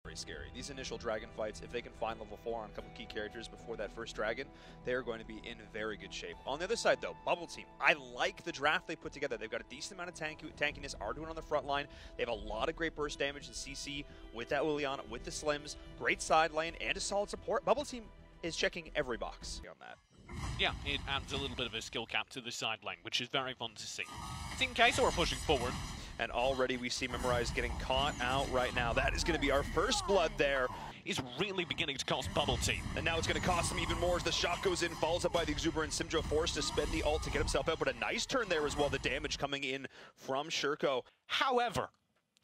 Very scary. These initial dragon fights, if they can find level 4 on a couple key characters before that first dragon, they are going to be in very good shape. On the other side though, Bubble Team, I like the draft they put together. They've got a decent amount of tankiness, Arduin on the front line. They have a lot of great burst damage and CC with that Liliana, with the Slims, great side lane, and a solid support. Bubble Team is checking every box on that. Yeah, it adds a little bit of a skill cap to the side lane, which is very fun to see. Team Queso are pushing forward. And already we see Memorize getting caught out right now. That is going to be our first blood there. Is really beginning to cost Bubble Team. And now it's going to cost him even more as the shot goes in, follows up by the Exuberant. Simjo forced to spend the ult to get himself out, but a nice turn there as well. The damage coming in from Shurko. However,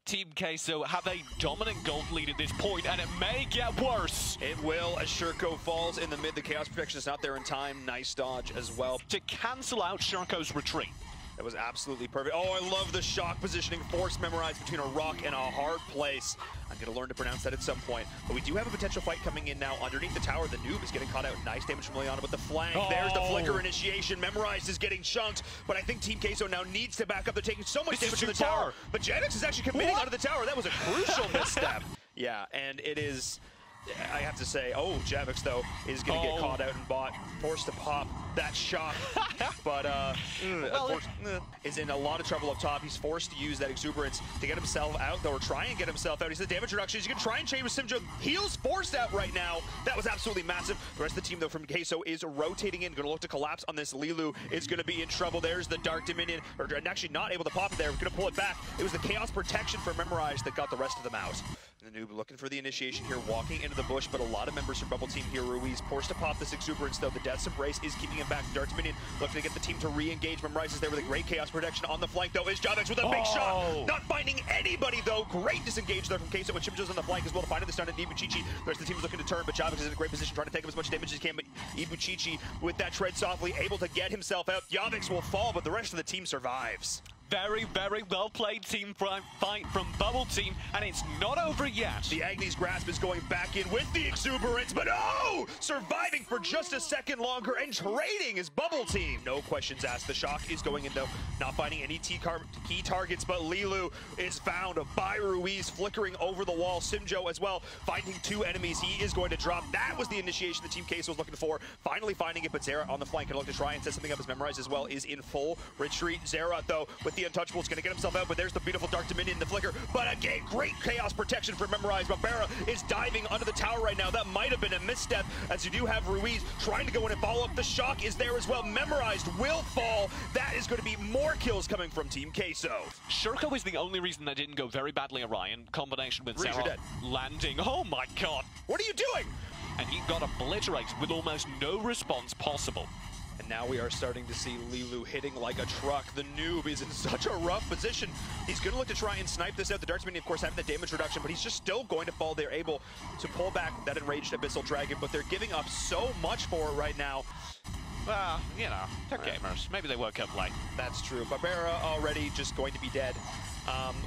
Team Queso have a dominant gold lead at this point, and it may get worse. It will, as Shurko falls in the mid. The Chaos Protection is not there in time. Nice dodge as well. To cancel out Shurko's retreat. That was absolutely perfect. Oh, I love the shock positioning. Force Memorized between a rock and a hard place. I'm going to learn to pronounce that at some point. But we do have a potential fight coming in now. Underneath the tower, the noob is getting caught out. Nice damage from Liliana, but the flank, there's the flicker initiation. Memorized is getting chunked, but I think Team Queso now needs to back up. They're taking so much damage from the tower. But Janix is actually committing out of the tower. That was a crucial misstep. Yeah, and it is... I have to say, Javix, though, is going to get caught out and bought, forced to pop that shot. But is in a lot of trouble up top. He's forced to use that exuberance to get himself out, though, or try and get himself out. He's the damage reduction. He's going to try and chain with Simjo. Heals forced out right now. That was absolutely massive. The rest of the team, though, from Queso is rotating in. Going to look to collapse on this. Lilu is going to be in trouble. There's the Dark Dominion, or actually not able to pop it there. We're going to pull it back. It was the Chaos Protection for Memorize that got the rest of them out. And the noob looking for the initiation here, walking into the bush, but a lot of members from Bubble Team here. Ruiz forced to pop this exuberance, though. The Death's Embrace is keeping him back. Dark Dominion looking to get the team to re-engage. Memorize is there with a great Chaos Protection on the flank, though. Is Javix with a big shot. Not finding anybody, though. Great disengage there from Queso, and Chimjo's on the flank as well to find the stun at Ibuchichi. The rest of the team is looking to turn, but Javix is in a great position, trying to take him as much damage as he can. But Ibuchichi, with that tread softly, able to get himself out. Javix will fall, but the rest of the team survives. Very, very well played team fight from Bubble Team, and it's not over yet. The Agni's Grasp is going back in with the exuberance, but surviving for just a second longer and trading is Bubble Team. No questions asked. The shock is going in, though, not finding any key targets, but Lilu is found by Ruiz, flickering over the wall. Simjo as well, finding 2 enemies. He is going to drop. That was the initiation the Team Queso was looking for. Finally finding it, but Zera on the flank and look to try and set something up as Memorize as well is in full retreat. Zera, though, with the Untouchable is going to get himself out, but there's the beautiful Dark Dominion, the flicker. But again, great Chaos Protection for Memorize. Barbera is diving under the tower right now. That might have been a misstep, as you do have Ruiz trying to go in and follow up. The shock is there as well. Memorized will fall. That is going to be more kills coming from Team Queso. Shurko is the only reason that didn't go very badly awry in combination with Zera landing. Oh my god. What are you doing? And he got obliterated with almost no response possible. And now we are starting to see Lilu hitting like a truck. The noob is in such a rough position. He's going to look to try and snipe this out. The Dark Dominion, of course, having the damage reduction, but he's just still going to fall. They're able to pull back that enraged Abyssal Dragon, but they're giving up so much for it right now. Well, you know, they're gamers. Maybe they woke up late. That's true. Barbera already just going to be dead.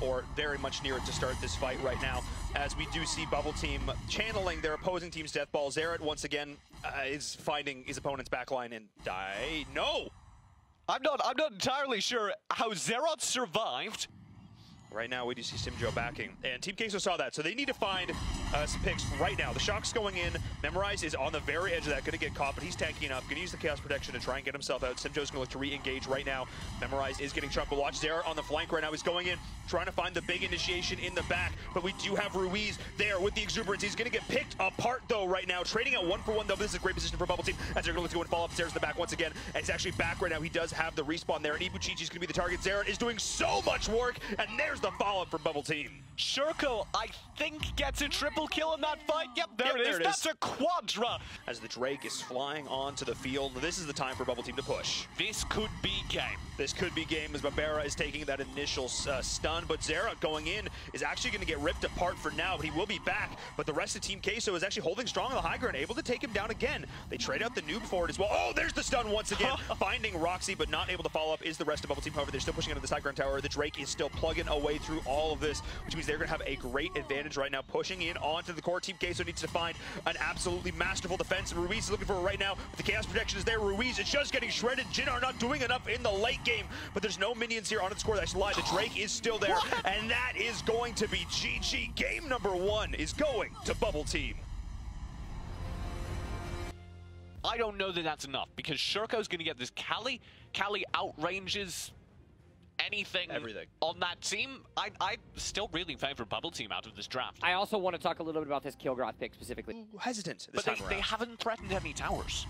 Or very much near it to start this fight right now, as we do see Bubble Team channeling their opposing team's death ball. Zeret once again is finding his opponent's backline and die. No! I'm not entirely sure how Zerot survived. Right now, we do see Simjo backing, and Team Queso saw that, so they need to find some picks right now. The shock's going in. Memorize is on the very edge of that, going to get caught, but he's tanking up. Going to use the Chaos Protection to try and get himself out. Simjo's going to look to re-engage right now. Memorize is getting chunked, but watch Zera on the flank right now. He's going in, trying to find the big initiation in the back, but we do have Ruiz there with the exuberance. He's going to get picked apart, though, right now. Trading at 1-for-1, though. This is a great position for Bubble Team, as they're going to go and follow up. Zera's in the back once again, and he's actually back right now. He does have the respawn there, and Ibuchichi's going to be the target. Zera is doing so much work, and there's the follow-up from Bubble Team. Shurko, I think, gets a triple kill in that fight. Yep, there it is. That's a quadra. As the Drake is flying onto the field, this is the time for Bubble Team to push. This could be game. This could be game, as Barbera is taking that initial stun, but Zera going in is actually going to get ripped apart for now, but he will be back. But the rest of Team Queso is actually holding strong on the high ground, able to take him down again. They trade out the noob for it as well. Oh, there's the stun once again. Finding Roxy, but not able to follow up is the rest of Bubble Team. However, they're still pushing into the high ground tower. The Drake is still plugging away through all of this, which means they're going to have a great advantage right now, pushing in onto the core. Team Queso needs to find an absolutely masterful defense, and Ruiz is looking for it right now. But the Chaos Protection is there. Ruiz is just getting shredded. Jin are not doing enough in the late game, but there's no minions here on its core. That's a lie. The Drake is still there. there, and that is going to be GG. Game number 1 is going to Bubble Team. I don't know that that's enough, because Shurko's going to get this Kali. Kali outranges anything on that team. I still really favor Bubble Team out of this draft. I also want to talk a little bit about this Kilgroth pick specifically. Hesitant this but time they haven't threatened any towers.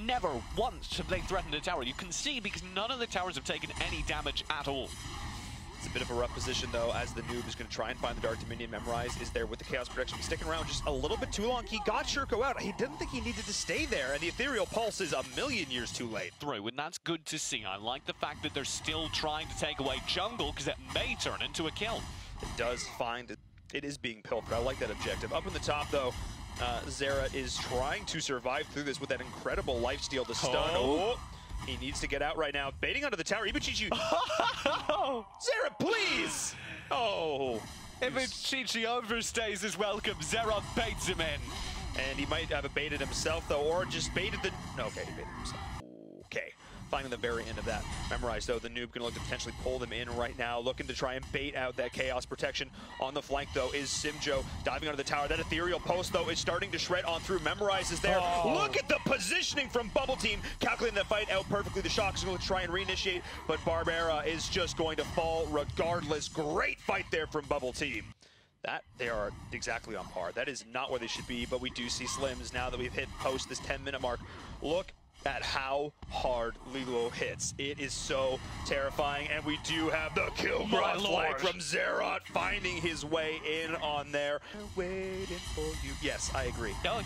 Never once have they threatened a tower. You can see because none of the towers have taken any damage at all. It's a bit of a rough position, though, as the noob is going to try and find the Dark Dominion. Memorize is there with the Chaos Protection. He's sticking around just a little bit too long. He got Shurko out. He didn't think he needed to stay there, and the Ethereal Pulse is a million years too late. Through, and that's good to see. I like the fact that they're still trying to take away jungle, because it may turn into a kill. It does find it is being pilfered. I like that objective. Up in the top, though, Zera is trying to survive through this with that incredible lifesteal to stun. Oh. He needs to get out right now. Baiting onto the tower. Ibuchichi. Zera, please! Oh. Ibuchichi overstays his welcome. Zera baits him in. And he might have baited himself, though, or just baited the... No, okay, he baited himself. Okay. Finding the very end of that. Memorize, though, the noob gonna look to potentially pull them in right now, looking to try and bait out that Chaos Protection. On the flank, though, is Simjo diving onto the tower. That Ethereal Post, though, is starting to shred on through. Memorize is there. Oh. Look at the positioning from Bubble Team, calculating that fight out perfectly. The Shock is going to try and reinitiate, but Barbera is just going to fall regardless. Great fight there from Bubble Team. That, they are exactly on par. That is not where they should be, but we do see Slims now that we've hit post this 10-minute mark. Look at how hard Lilo hits. It is so terrifying, and we do have the kill flag from Zerot finding his way in on there. Waiting for you. Yes, I agree. No,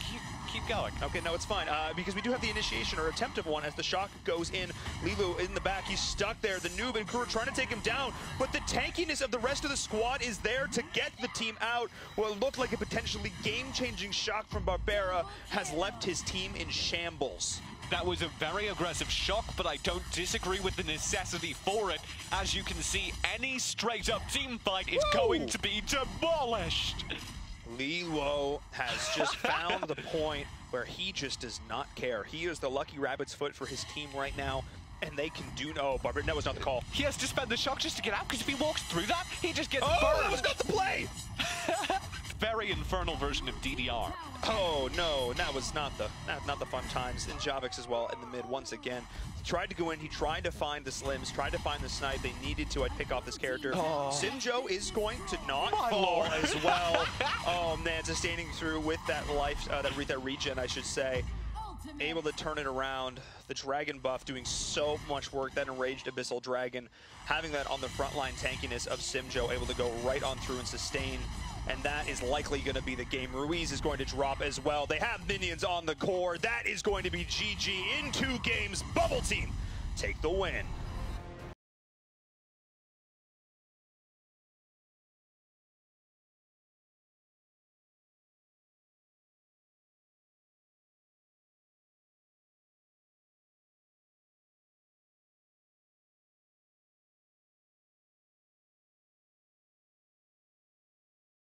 keep going. Okay, no, it's fine, because we do have the initiation or attempt of one as the Shock goes in. Lilo in the back, he's stuck there. The noob and crew are trying to take him down, but the tankiness of the rest of the squad is there to get the team out. What looked like a potentially game-changing Shock from Barbera has left his team in shambles. That was a very aggressive Shock, but I don't disagree with the necessity for it. As you can see, any straight-up team fight is going to be demolished. Lilo has just found the point where he just does not care. He is the lucky rabbit's foot for his team right now, and they can do no. Barbara, that was not the call. He has to spend the Shock just to get out, because if he walks through that, he just gets burned. That was not the play! Very infernal version of DDR. Oh no, that was not the fun times. And Javix as well in the mid once again. He tried to go in, he tried to find the Slims, tried to find the snipe. They needed to, I'd pick off this character. Simjo is going to not fall as well. Oh man, sustaining through with that life, that regen, I should say. Able to turn it around. The Dragon buff doing so much work. That Enraged Abyssal Dragon, having that on the frontline tankiness of Simjo, able to go right on through and sustain. And that is likely going to be the game. Ruiz is going to drop as well. They have minions on the core. That is going to be GG in 2 games. Bubble Team take the win.